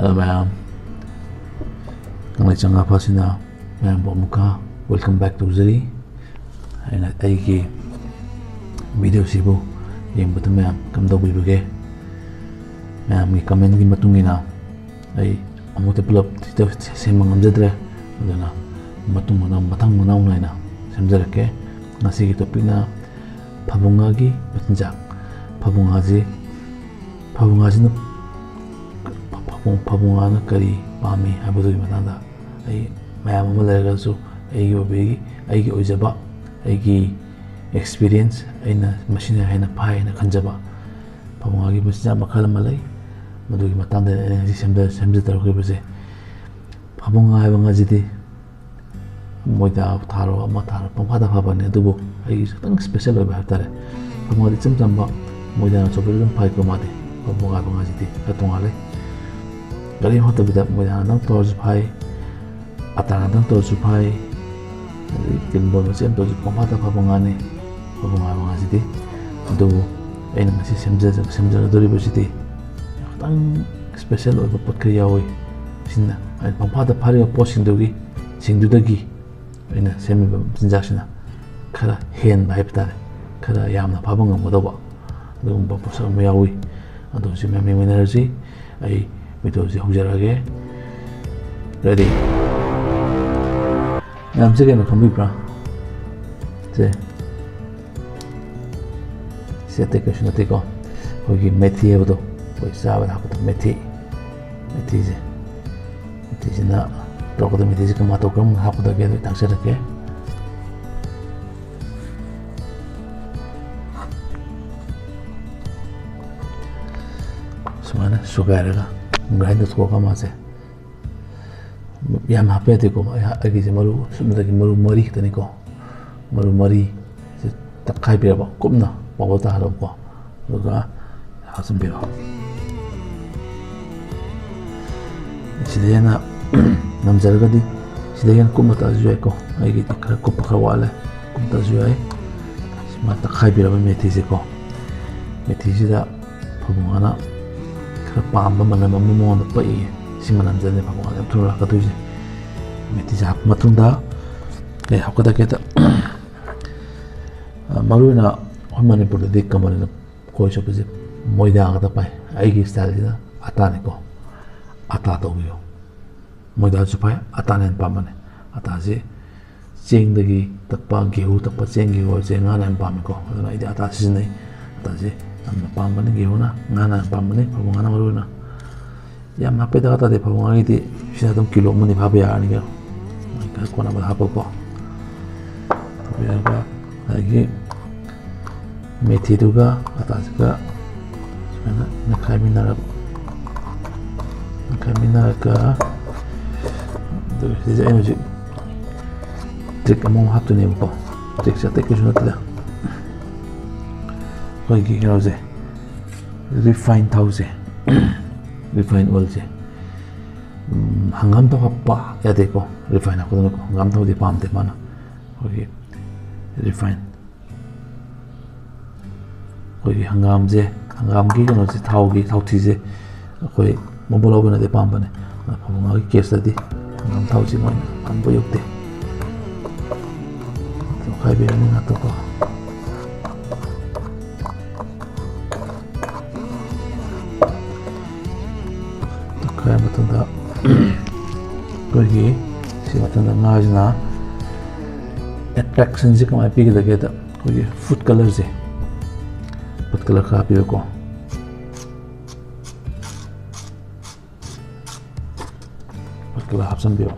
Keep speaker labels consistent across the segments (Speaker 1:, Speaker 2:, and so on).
Speaker 1: Ma'am, KANGLEICHA nga pa sina ma'am Bomuka. Welcome back to Zuri. Ay ki video sibo yung buto ma'am kamdaw bibigay. Ma'am ki comment ki matungina ay amote pulap dito semang amjadre. Adana matung mana matang mana unay na semjarake ngasi ki topic na phabungagi machak. Phabungaji na Phabungana kari pami habadu matanda ai mayam ama leragasu aigi obegi aigi oijaba aigi experience aina machine haina phai na khanjaba Phabungagi machine makhal malai madugi matanda energy semja tarke base Phabunga haiba ngajidi moida tharo ama tharo pamphada phaba ne dubu aigi tang special oiba hatare Phabungadi chamchamba moida na chobel dum phai ko mate Phabunga ngajidi atungale Gari hoto bida moida nang torju phai atana nang torju phai kinbo macam torju pamata Phabungani Phabunga ngajidi do aina ngasi semja dori bositi tang special oiba potkriya oi sinna ai pamata phari posting dogi singdudagi aina semi sinjashina khara hen bai ptare khara yamna Phabunga modoba dum ba posa mo yawi ado si memi energy ai video si hujaraage ready nam se ke na khambi pra se te ke shna te ko hogi methi e bodo koi sabe ha bodo methi je na to ko methi je ka matou kam ha bodo ge tang se ke semana sugaraga grind to ko mase yam hape te ko agi je maru sumda ki maru mari tani ko maru mari se takai be ba kumna ba ta halo ko ga hasum be sidena nam jarga di sidena kumna ta juai ko agi ti kra ko pakha wala kumta juai sima takai be ba methi se ko methi se da Phabungana pamba mana mamu na pai si manam jane Phabunga thura ka tuji meti ja matunda le hakada keta maruna homani pur de kamana ko so puje moida ga pai ai gi style da atane ko ata to yo moida chu pai atane pamane ata je cheng dagi takpa gehu takpa cheng gi ho je ngana pam ko na ida ata sin nei ata je pambane gihuna ngana pambane Phabunga maruna ya mape da kata de Phabunga iti sisa dum kilo muni bhabe ya ani ga ka kona ba hapo ko ya ga lagi methi duga ata ga na kamina ka do je energy trick among hatu ne ko trick sa te ko junatla koi ki rauze refine thause refine oil je hangam to pa ya de ko refine ko hangam to de pam de mana koi refine koi hangam je hangam ki no je thau thi je koi mobile bana de pam bane Phabunga ki case di hangam thau ji mon an bo yok de to kai be ni na to ko kaya matunda kogi si matunda ngajna attraction ji kamai pi da geta kogi food color ka pi ko food color hapsan bi ko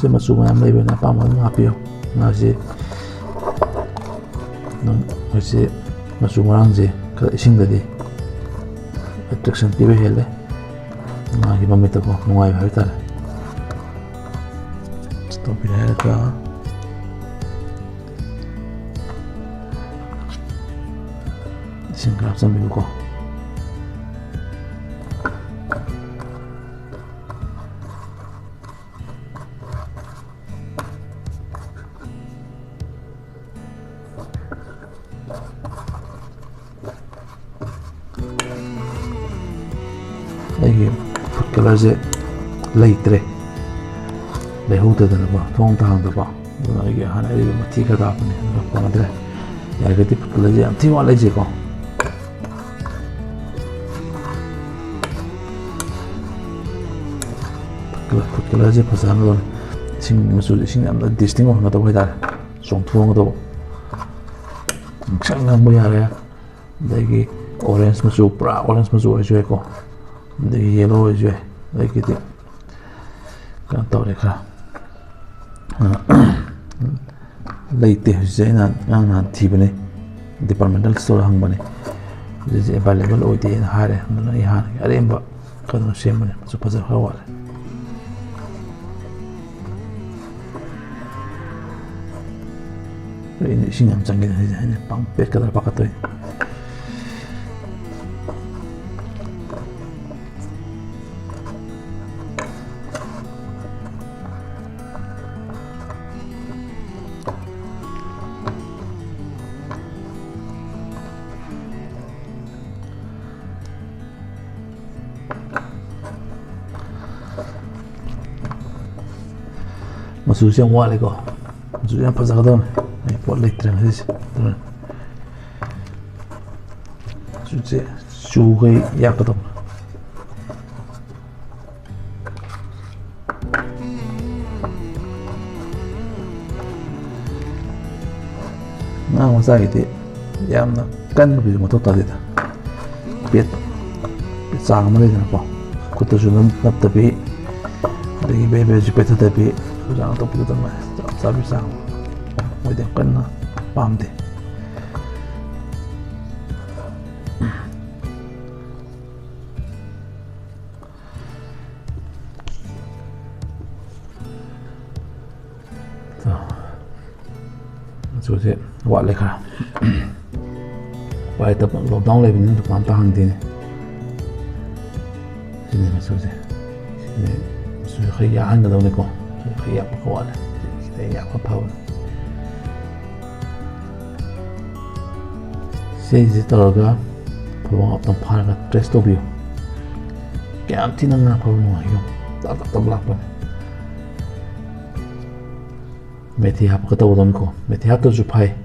Speaker 1: se masuma mai bena pa ma happy na je no se masuma je ka ising dadi attraction pibe hele na gi mamita ko nungai bhai tare stop here ka ising ka sambil ko color leitre leihutadana ba thong tangda ba ai hana ai mathi ka da apne panadre ya gati food color je am thi wa lai je ko food color je phasana don sing masu sing am da distinct ho na da bhai da song thuang da chang nang bo ya re dagi orange masu pra orange masu ai je ko dagi yellow ai je dagi ti kan tau re kha leite je na thi bane departmental store hang bane je available oi te ha re na i ha aremba kan sem bane su phajar ha wa ini sing am changin hanya pang pet kadar pakatoi masuk siang wale ko masuk siang pasal kadon buat letra sih, suci sugai ya betul. Nah masa itu, ya kan lebih motor tadi dah, pet sang mana je apa, kutu sudah tapi, lagi bebe juga tapi, sudah untuk itu mah, sabi sang. Udah kena paham deh. Tuh, jadi buat lekar. Buat itu lockdown lagi ni untuk mantap hang dini. Sini maksudnya, sini maksudnya khayaan dah ni ko, khayaan apa kawan, khayaan apa Phabou. Sisi teraga, Phabou apna phara stress to biu. Kaya am tina nga Phabou nga yung tak belak pun. Meti hap kata udon ko, meti hap to jupai.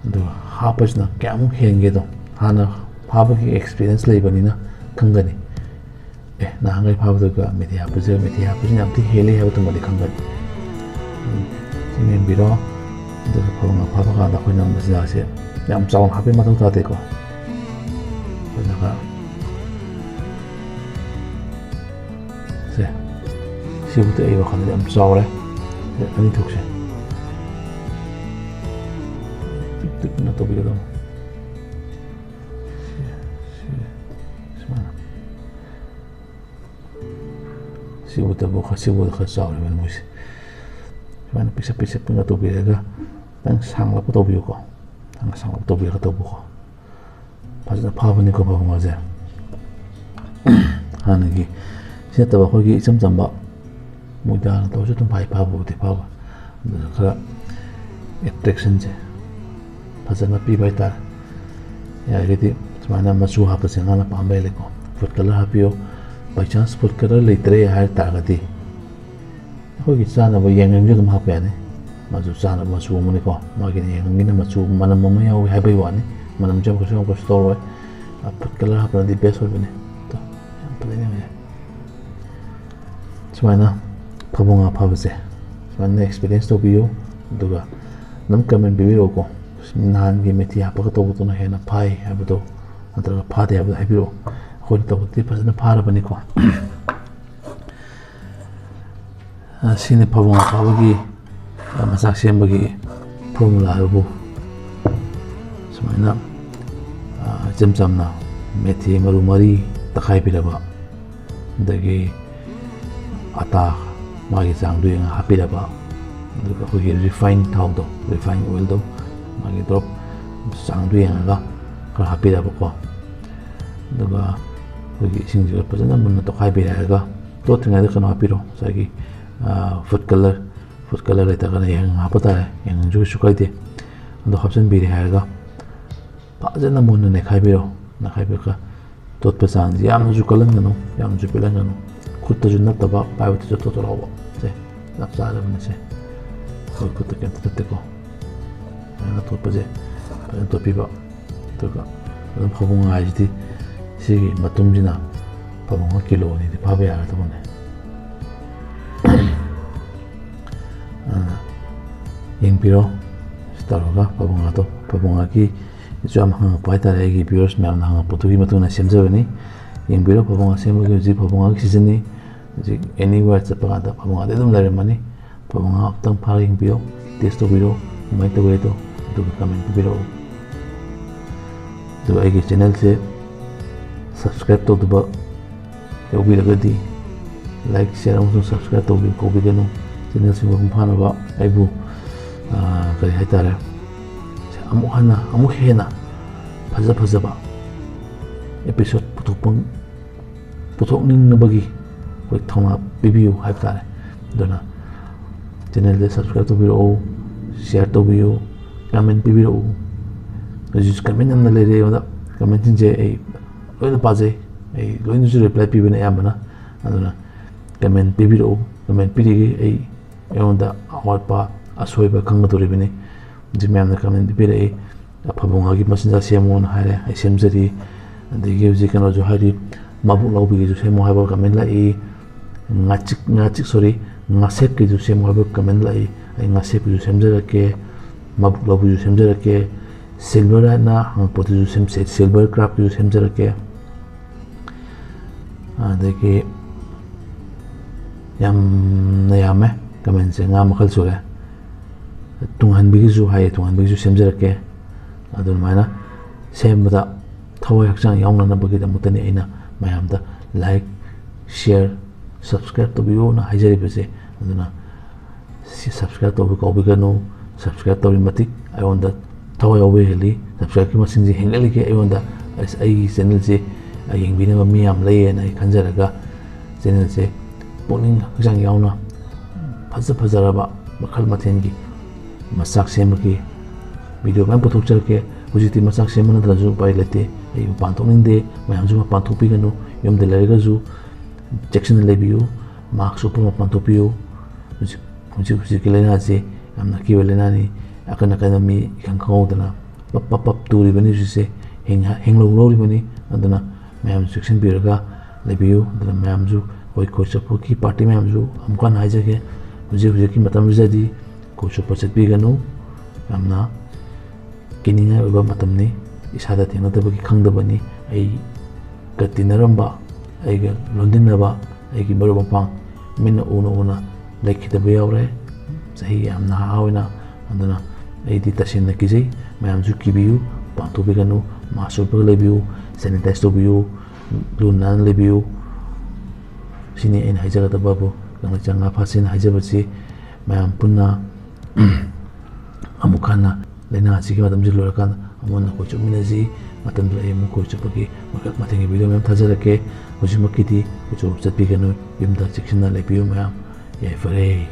Speaker 1: Do hapas na kaya am hengi do. Hana Phabou ki experience lay bani na kangani. Na hangai Phabou to ka meti hap ni am ti hele hau to mali kangani. Sini biro, do Phabou ka da ko na masih asyik. Yang jauh happy matou tadi ko, benar sih butuh ayo kan yang jauh le, ini tuh sih, itu pun atau begitu, sih butuh buka sih butuh jauh le mana sih, mana bisa pun atau begitu, dan sang lapu atau begitu ko. Ang sang to biar kata buku, pasal Phabou ni ko Phabou ngajar, han lagi, saya tahu aku lagi jam-jam bak, mudah tahu tu pai Phabou di Phabou, kalau attraction je, pasal napi baik tar, ya jadi semana masuk apa sih ngana pambai leko, food color hapio, by chance food color litre hari tar kati, aku lagi sana boleh yang juga tu apa ni. Masuk sana masuk umur ko, makin yang ini masuk mana mau yang happy wani, mana macam kau store, apa kalau apa di best one ni, tu yang paling ni. Semana Phabou ngah Phabou se, semana experience tu bio, juga, nam kamen bibir ko, nahan ni meti apa kau tu na hena pai, apa tu, antara pai apa happy ro, kau tu tu pas na phara bani ko. Sini Phabou ngah Phabou ki. Machak shemgani formula bu semana jam na methi maru mari takai pilaba dagi ata magi sang du yang happy laba duga hogi refine thau do refine oil do magi drop sang du yang ga kar happy laba ko duga hogi singju pasana mun takai pilaba to tinga de kan happy ro sagi food color itu kan yang apa tadi yang juga suka itu untuk option biri harga pakai namun nak kai biro ka tot pesan yang juga lang yang juga lang ꯈꯨꯠꯇꯁꯨ ꯅꯠꯇꯕ ꯄꯥꯏꯕꯗꯁꯨ ꯊꯣꯠꯊꯣꯠ ꯁꯦ ꯆꯞ ꯆꯥꯔꯕꯅꯤ ꯁꯦ ꯑꯩꯈꯣꯏ ꯈꯨꯠꯇ ꯀꯩꯝꯇ ꯅꯠꯇꯦꯀꯣ ꯐꯖꯅ ꯊꯣꯠꯄꯁꯦ ꯐꯖꯅ ꯇꯣꯠꯄꯤꯕ ꯑꯗꯨꯒ ꯑꯗꯨꯝ ꯐꯕꯧ ꯉꯥ ꯍꯥꯏꯁꯤꯗꯤ ꯁꯤꯒꯤ ꯃꯇꯨꯝꯁꯤꯅ ꯐꯕꯧ ꯉꯥ ꯀꯤꯂꯣ ꯑꯅꯤꯗꯤ ꯐꯥꯕ ꯌꯥꯒꯗꯕꯅꯦ ꯌꯦꯡꯕꯤꯔꯣ ꯁꯤ ꯇꯧꯔꯒ ꯐꯕꯧ ꯉꯥꯗꯣ ꯐꯕꯧ ꯉꯥꯒꯤ ꯌꯥꯝ ꯍꯪꯉꯛꯄ ꯍꯥꯏꯇꯥꯔꯦ ꯑꯩꯒꯤ ꯚ꯭ꯌꯨꯋꯔꯁ ꯃꯌꯥꯝꯅ ꯍꯪꯉꯛꯄꯗꯨꯒꯤ ꯃꯇꯨꯡ ꯏꯟꯅ ꯁꯦꯝꯖꯕꯅꯤ ꯌꯦꯡꯕꯤꯔꯣ ꯐꯕꯧ ꯉꯥ ꯁꯦꯝꯕꯒꯤ ꯍꯧꯖꯤꯛ ꯐꯕꯧ ꯉꯥꯒꯤ ꯁꯤꯖꯟꯅꯤ ꯍꯧꯖꯤꯛ ꯑꯦꯅꯤꯋꯦꯌꯔ ꯆꯠꯄ ꯀꯥꯟꯗ ꯐꯕꯧ ꯉꯥꯗꯤ ꯑꯗꯨꯝ ꯂꯩꯔꯝꯃꯅꯤ ꯐꯕꯧ ꯉꯥ ꯑꯃꯨꯛꯇꯪ ꯐꯥꯔ ꯌꯦꯡꯕꯤꯌꯣ ꯇꯦꯁ ꯇꯧꯕꯤꯔꯣ ꯀꯃꯥꯏꯅ ꯇꯧꯋꯦꯗꯣ ꯑꯗꯨꯒ ꯀꯃꯦꯟ ꯄꯤꯕꯤꯔꯛꯎ ꯑꯗꯨꯒ ꯑꯩꯒꯤ ꯆꯦꯅꯦꯜꯁꯦ ꯁꯕꯁꯀ꯭ꯔꯥꯏꯕ ꯇꯧꯗꯕ ꯌꯥꯎꯕꯤꯔꯒꯗꯤ ꯂꯥꯏꯛ ꯁꯤꯌꯔ ꯑꯃꯁꯨꯡ ꯁꯕꯁꯀ꯭ꯔꯥꯏꯕ ꯇꯧꯕꯤꯒꯅꯨ ꯆꯦꯅꯦꯜꯁꯤꯡ ꯃꯄꯨꯡ ꯐꯥꯅꯕ ꯑꯩꯕꯨ ꯀꯔꯤ ꯍꯥꯏꯇꯥꯔꯦ ꯑꯃꯨꯛ ꯍꯦꯟꯅ ꯐꯖꯕ episode puthokningbagi koi thona pibiu haiba tare dona channel de subscribe tobiro share tobiyo comment pibiro just comment amna lere oda comment je ei loina paje ei loina ju reply pibina yamana aduna comment pibiro comment pirigi ei eonda awatpa asoiba khangadoribini jimyamna comment pibire phabo gi masinja semon haire ai semjari adigi hujik kano jo hari mabu laubi ju semo haiba comment lai ngachik sorry ngasep ki ju semo haiba comment lai ai ngasep ju semjarake mabu laubi ju semjarake silver na hangpoti ju semse silver craft ju semjarake adigi yame comment se nga makhal sure tunghan bigi ju hai tunghan bigi ju semjarake adun maina sembada thawai hakchang yaungna na bagi da mutani aina mayamda like share subscribe to biyo na haijari bese aduna subscribe to ko bigano subscribe to matik I want that thawai obe heli subscribe ki masing ji hengali ke I want that as ai channel se ayeng bina ba miyam lay na khanjaraga channel se poning hakchang yaungna phajara makhal mathen gi machak semki video man puthok charke hujiti machak semana da ju pai lete ei pantoning de mayam ju pantopi ganu yom de lega ju section lebiu mark super pantopiu hujik kelena je amna ki welena ni akana mi kan khawdana pap turi bani ju se henglo ri bani adana mayam section biraga lebiu adana mayam ju koi chapu ki party mayam ju amkan haija ke hujik ki matam jadi ko super chatbi ganu amna kininga oba matamni isada thenadabagi khangdabani ai gatinaramba ai ga londinaba ai gi baru bapang minna una laikhidaba yawre sahi amna hawina andana ai di tasinna kijai mayam ju kibiu pantu biganu maso bag lebiu sanitize to biu lunan lebiu sini en haijaga tababu kangleicha nga phasin haijabasi mayam punna amukana lena chiki matam ji lorkan amon ko chuminaji matam lai mu ko chupagi matengi video mem thajarake hujimaki di ko chup chatbi ganu yumda section na lebiu mayam ye fare